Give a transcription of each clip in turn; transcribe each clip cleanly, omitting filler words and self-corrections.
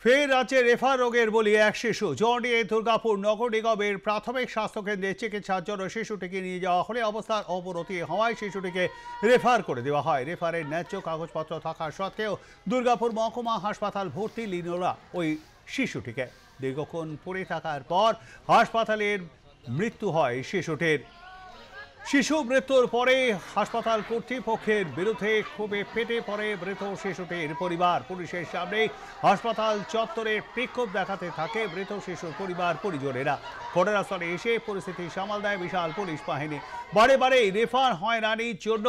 ফের রাজ্যে রেফার রোগের বলি এক শিশু। জ্বর নিয়ে দুর্গাপুর নগর নিগমের প্রাথমিক স্বাস্থ্যকেন্দ্রে চিকিৎসার জন্য শিশুটিকে নিয়ে যাওয়া হলে অবস্থার অবনতি হওয়ায় শিশুটিকে রেফার করে দেওয়া হয়। রেফারের ন্যায্য কাগজপত্র থাকা সত্ত্বেও দুর্গাপুর মহকুমা হাসপাতাল ভর্তি নিল না ওই শিশুটিকে। দীর্ঘক্ষণ পড়ে থাকার পর হাসপাতালের মৃত্যু হয় শিশুটির। শিশু মৃত্যুর পরে হাসপাতাল কর্তৃপক্ষের বিরুদ্ধে ক্ষোভে ফেটে পড়ে মৃত শিশুটির পরিবার। পুলিশের সামনে হাসপাতাল চত্বরে বিক্ষোভ দেখাতে থাকে মৃত শিশুর পরিবার পরিজনেরা। ঘটনাস্থলে এসে পরিস্থিতি সামাল দেয় বিশাল পুলিশ বাহিনী। বারে বারে রেফার হয় নারীর জন্য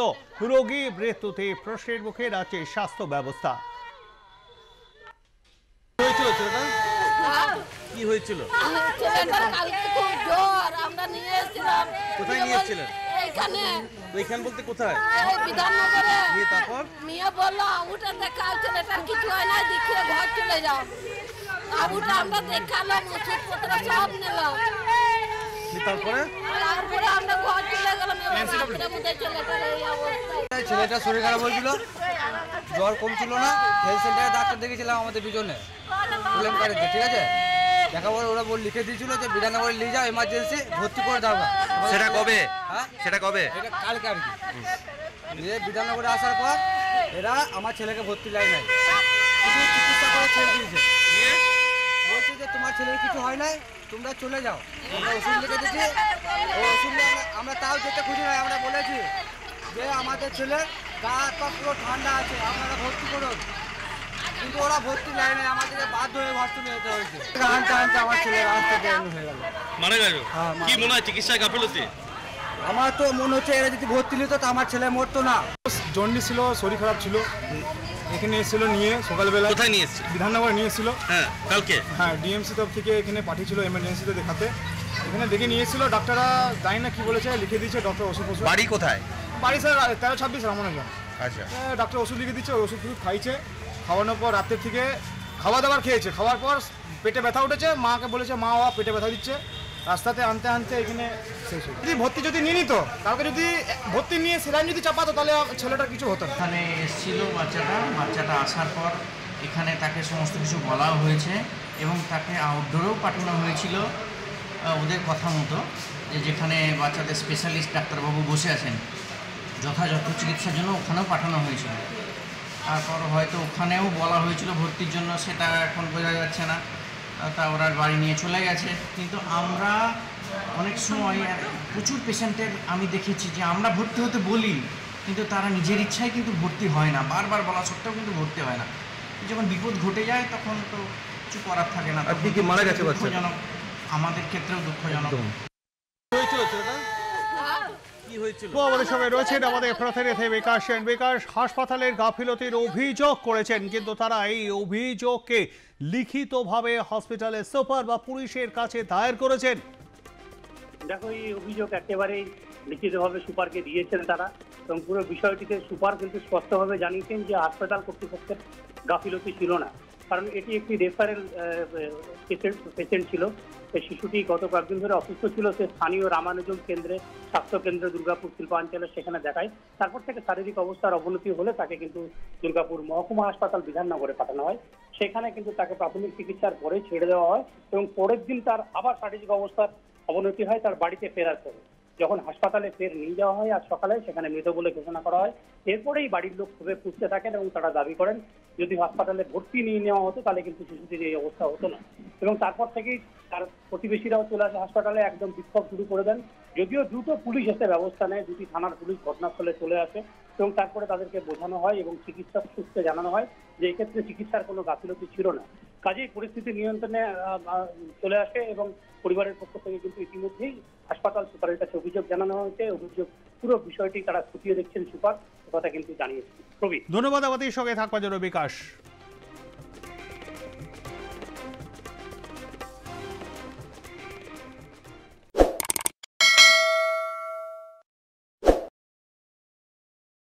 রোগী মৃত্যুতে প্রশ্নের মুখে রাজ্যের স্বাস্থ্য ব্যবস্থা। কি হয়েছিল? কোথায় নিয়ে এসেছিলেন? এইখানে বলতে কোথায়? বিধাননগরে। তারপর মেয়ে বললো উঠে দেখাও, ছেলেটার কিছু হয় না, দেখিয়ে ঘর চলে যাও। আবুটা আমরা দেখালাম, ওষুধপত্র সব নিলাম। তারপরে আমরা ঘর চলে গেলাম। ছেলেটা শরীর খারাপ হয়েছিল, জ্বর কমছিল না। হেলথ সেন্টারে ডাক্তার দেখেছিলাম আমাদের পিছনে প্রবলেমকারীতে, ঠিক আছে। দেখা পরে ওরা লিখে দিয়েছিল যে বিধাননগরে নিয়ে যাও, এমার্জেন্সি ভর্তি করে দাও না। সেটা কবে? হ্যাঁ সেটা কবে? এটা কালকে আর কি। বিধাননগরে আসার পর এরা আমার ছেলেকে ভর্তি লাই নাই, শুধু চিকিৎসা করে ছেড়ে দিয়েছে। বলছে যে তোমার ছেলের কিছু হয় নাই, তোমরা চলে যাও। আমরা ওষুধ লিখে দিচ্ছি, ওই ওষুধ আমরা তাও যেতে খুঁজি নাই। আমরা বলেছি যে আমাদের ছেলের গা হাত পা পুরো ঠান্ডা আছে, আপনারা ভর্তি করুন, কিন্তু ওরা ভর্তি নেয় নাই। আমাদেরকে বাধ্য হয়ে ভর্তি নিতে হয়েছে। আনতে আনতে আমার ছেলে রাস্তা হয়ে গেল, মারা গেল। হ্যাঁ, কি মনে হয় চিকিৎসায় গাফিলতি? আমার তো মনে হচ্ছে এরা যদি ভর্তি নিত তো আমার ছেলে মরতো না। জন্ডিস ছিল, শরীর খারাপ ছিল, এখানে এসেছিল নিয়ে সকালবেলা। কোথায় নিয়ে এসেছিল? বিধাননগর নিয়ে এসেছিল। হ্যাঁ, কালকে। হ্যাঁ, ডিএমসি তরফ থেকে এখানে পাঠিয়েছিল এমার্জেন্সিতে দেখাতে। এখানে দেখে নিয়ে এসেছিল, ডাক্তাররা জানি না কি বলেছে, লিখে দিয়েছে ডক্টর ওষুধ। বাড়ি কোথায়? বাড়ি স্যার 1326 রামনগর। আচ্ছা। ডাক্তার ওষুধ লিখে দিচ্ছে, ওই ওষুধ খাইছে। খাওয়ানোর পর রাতের থেকে খাওয়া দাবার খেয়েছে। খাওয়ার পর পেটে ব্যথা উঠেছে, মাকে বলেছে, মা বাবা পেটে ব্যথা দিচ্ছে। রাস্তাতে আনতে আনতে এখানে শেষ হয়েছে। যদি ভর্তি যদি নিয়ে নিত, কাউকে যদি ভর্তি নিয়ে সেলাইন যদি চাপাতো, তাহলে ছেলেটার কিছু হতো না। এখানে এসেছিল বাচ্চাটা আসার পর এখানে তাকে সমস্ত কিছু বলাও হয়েছে এবং তাকে আউটডোরেও পাঠানো হয়েছিল ওদের কথা মতো, যে যেখানে বাচ্চাদের স্পেশালিস্ট ডাক্তারবাবু বসে আছেন, যথাযথ চিকিৎসার জন্য ওখানেও পাঠানো হয়েছিল। তারপর হয়তো ওখানেও বলা হয়েছিল ভর্তির জন্য, সেটা এখন বোঝা যাচ্ছে না। তা ওরা বাড়ি নিয়ে চলে গেছে। কিন্তু আমরা অনেক সময় প্রচুর পেশেন্টের আমি দেখেছি যে আমরা ভর্তি হতে বলি, কিন্তু তারা নিজের ইচ্ছায় কিন্তু ভর্তি হয় না, বারবার বলা সত্ত্বেও কিন্তু ভর্তি হয় না। যখন বিপদ ঘটে যায় তখন তো কিছু করার থাকে না। আপনি কি মারা গেছে? দুঃখজনক, আমাদের ক্ষেত্রেও দুঃখজনক। আমাদের সঙ্গে রয়েছেন আমাদের প্রতিনিধি বিকাশ সেন। বিকাশ, হাসপাতালের গাফিলতির অভিযোগ করেছেন, কিন্তু তারা এই অভিযোগকে লিখিতভাবে হসপিটালের সুপার বা পুলিশের কাছে দায়ের করেছেন। দেখো, এই অভিযোগ একেবারেই লিখিতভাবে সুপারকে দিয়েছেন তারা, এবং পুরো বিষয়টিতে সুপার কিন্তু স্পষ্টভাবে জানিয়েছেন যে হাসপাতাল কর্তৃপক্ষের গাফিলতি ছিল না। কারণ এটি একটি রেফারেল পেশেন্ট ছিল। এই শিশুটি গত কয়েকদিন ধরে অসুস্থ ছিল। সে স্থানীয় রামানুজম কেন্দ্রে, স্বাস্থ্যকেন্দ্র দুর্গাপুর শিল্পাঞ্চলে সেখানে দেখায়। তারপর থেকে শারীরিক অবস্থার অবনতি হলে তাকে কিন্তু দুর্গাপুর মহকুমা হাসপাতাল বিধাননগরে পাঠানো হয়। সেখানে কিন্তু তাকে প্রাথমিক চিকিৎসার পরে ছেড়ে দেওয়া হয় এবং পরের দিন তার আবার শারীরিক অবস্থার অবনতি হয় তার বাড়িতে ফেরার পরে। যখন হাসপাতালে ফের নিয়ে যাওয়া হয় আজ সকালে, সেখানে মৃত বলে ঘোষণা করা হয়। এরপরেই বাড়ির লোক খুবই খুঁজতে থাকেন এবং তারা দাবি করেন যদি হাসপাতালে ভর্তি নিয়ে নেওয়া হতো তাহলে কিন্তু শিশুটির এই অবস্থা হতো না। এবং তারপর থেকেই তার প্রতিবেশীরাও চলে আসে হাসপাতালে, একদম বিক্ষোভ শুরু করে দেন। যদিও দ্রুত পুলিশ এসে ব্যবস্থা নেয়, দুটি থানার পুলিশ ঘটনাস্থলে চলে আসে এবং তারপরে তাদেরকে বোঝানো হয় এবং চিকিৎসক সূত্রে জানানো হয় যে এক্ষেত্রে চিকিৎসার কোনো গাফিলতি ছিল না। কাজেই পরিস্থিতি নিয়ন্ত্রণে চলে আসে এবং পরিবারের পক্ষ থেকে কিন্তু ইতিমধ্যেই হাসপাতাল সুপারের কাছে অভিযোগ জানানো হয়েছে। অভিযোগ পুরো বিষয়টি তারা খতিয়ে দেখছেন সুপার, কথা কিন্তু জানিয়েছেন। প্রবীণ, ধন্যবাদ আমাদের সঙ্গে থাকবার জন্য বিকাশ।